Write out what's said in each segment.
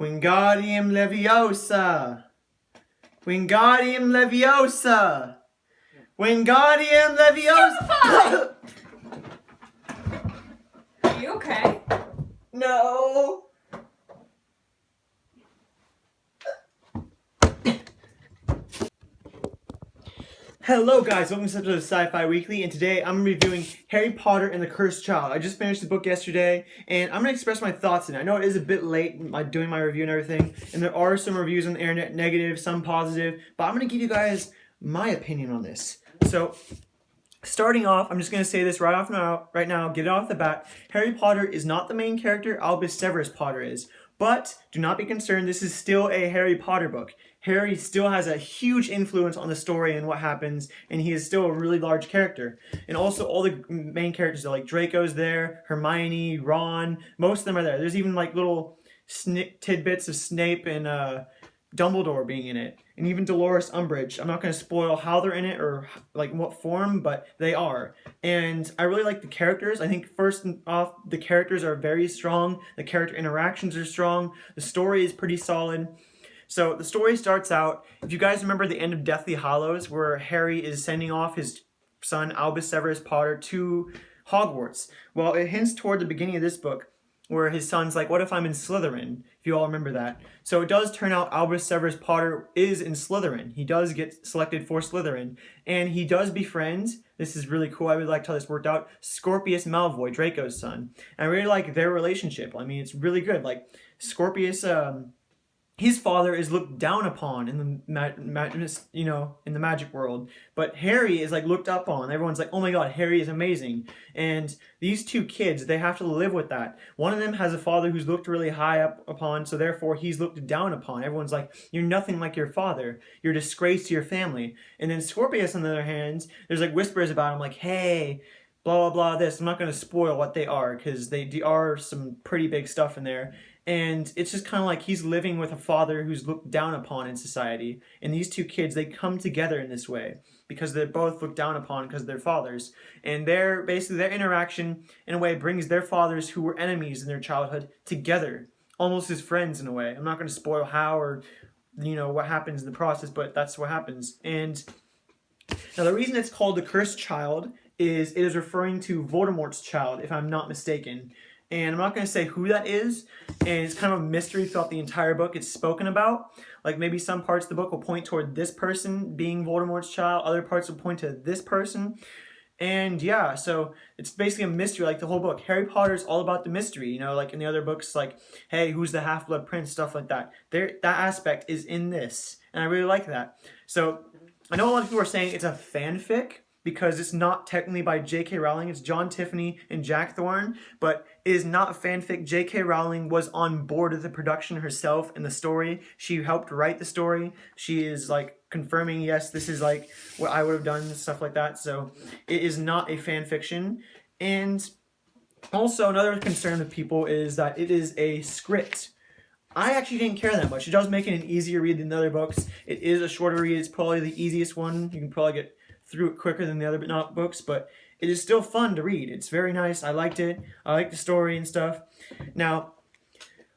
Wingardium Leviosa! Wingardium Leviosa! Wingardium Leviosa! Are you okay? No! Hello guys, welcome to this episode of Sci-Fi Weekly, and today I'm reviewing Harry Potter and the Cursed Child. I just finished the book yesterday, and I'm going to express my thoughts in it. I know it is a bit late doing my review and everything, and there are some reviews on the internet, negative, some positive, but I'm going to give you guys my opinion on this. So, starting off, I'm just going to say this right now, get it off the bat. Harry Potter is not the main character, Albus Severus Potter is. But do not be concerned, this is still a Harry Potter book. Harry still has a huge influence on the story and what happens, and he is still a really large character. And also all the main characters, like Draco's there, Hermione, Ron, most of them are there. There's even like little tidbits of Snape and Dumbledore being in it, and even Dolores Umbridge. I'm not going to spoil how they're in it or like in what form, but they are. And I really like the characters. I think first off, the characters are very strong. The character interactions are strong. The story is pretty solid. So the story starts out, if you guys remember the end of Deathly Hallows, where Harry is sending off his son Albus Severus Potter to Hogwarts. Well, it hints toward the beginning of this book, where his son's like, what if I'm in Slytherin? If you all remember that. So it does turn out Albus Severus Potter is in Slytherin. He does get selected for Slytherin. And he does befriend, this is really cool, I really liked how this worked out, Scorpius Malfoy, Draco's son. And I really like their relationship. I mean, it's really good. Like, Scorpius, his father is looked down upon in the in the magic world, but Harry is like looked up on. Everyone's like, oh my god, Harry is amazing. And these two kids, they have to live with that. One of them has a father who's looked really high up upon, so therefore he's looked down upon. Everyone's like, you're nothing like your father. You're a disgrace to your family. And then Scorpius, on the other hand, there's like whispers about him like, hey, blah blah blah this. I'm not going to spoil what they are, because they are some pretty big stuff in there. And it's just kind of like he's living with a father who's looked down upon in society. And these two kids, they come together in this way because they're both looked down upon because of their fathers. And their interaction, in a way, brings their fathers who were enemies in their childhood together, almost as friends in a way. I'm not going to spoil how or what happens in the process, but that's what happens. And now the reason it's called the Cursed Child is it is referring to Voldemort's child, if I'm not mistaken. And I'm not going to say who that is, and it's kind of a mystery throughout the entire book. It's spoken about. Like maybe some parts of the book will point toward this person being Voldemort's child, other parts will point to this person. And yeah, so it's basically a mystery, like the whole book. Harry Potter is all about the mystery, like in the other books, like, hey, who's the Half-Blood Prince, stuff like that. That aspect is in this, and I really like that. So I know a lot of people are saying it's a fanfic, because it's not technically by J.K. Rowling. It's John Tiffany and Jack Thorne, but it is not a fanfic. J.K. Rowling was on board with the production herself and the story. She helped write the story. She is like confirming, yes, this is like what I would have done and stuff like that. So it is not a fan fiction. And also another concern with people is that it is a script. I actually didn't care that much. It does make it an easier read than the other books. It is a shorter read. It's probably the easiest one. You can probably get through it quicker than the other books, but it is still fun to read. It's very nice. I liked it. I like the story and stuff. Now,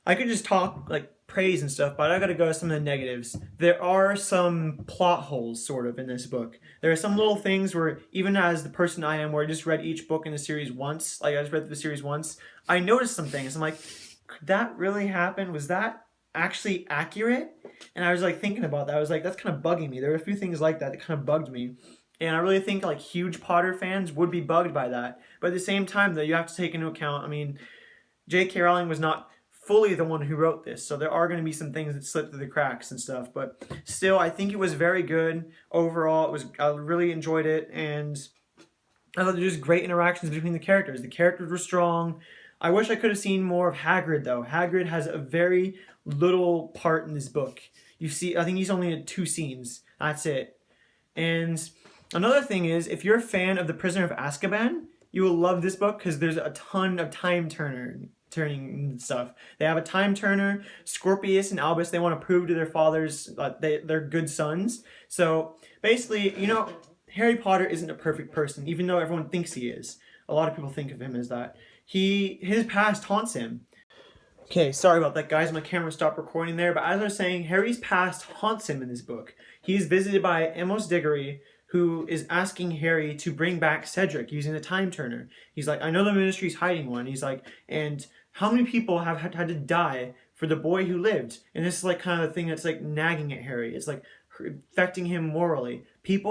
I could just talk like praise and stuff, but I gotta go to some of the negatives. There are some plot holes, sort of, in this book. There are some little things where, even as the person I am, where I just read each book in the series once, like I just read the series once, I noticed some things. I'm like, could that really happen? Was that actually accurate? And I was like thinking about that. I was like, that's kind of bugging me. There were a few things like that kind of bugged me. And I really think like huge Potter fans would be bugged by that. But at the same time, though, you have to take into account, I mean, J.K. Rowling was not fully the one who wrote this. So there are going to be some things that slip through the cracks and stuff. But still, I think it was very good overall. I really enjoyed it. And I thought there was just great interactions between the characters. The characters were strong. I wish I could have seen more of Hagrid, though. Hagrid has a very little part in this book. You see, I think he's only in 2 scenes. That's it. And another thing is, if you're a fan of The Prisoner of Azkaban, you will love this book because there's a ton of turning and stuff. They have a time turner. Scorpius and Albus, they want to prove to their fathers that they're good sons. So basically, Harry Potter isn't a perfect person, even though everyone thinks he is. A lot of people think of him as that. His past haunts him. Okay, sorry about that, guys. My camera stopped recording there. But as I was saying, Harry's past haunts him in this book. He's visited by Amos Diggory, who is asking Harry to bring back Cedric using the time turner. He's like, I know the Ministry's hiding one. He's like, and how many people have had to die for the boy who lived? And this is like kind of the thing that's like nagging at Harry. It's like affecting him morally. People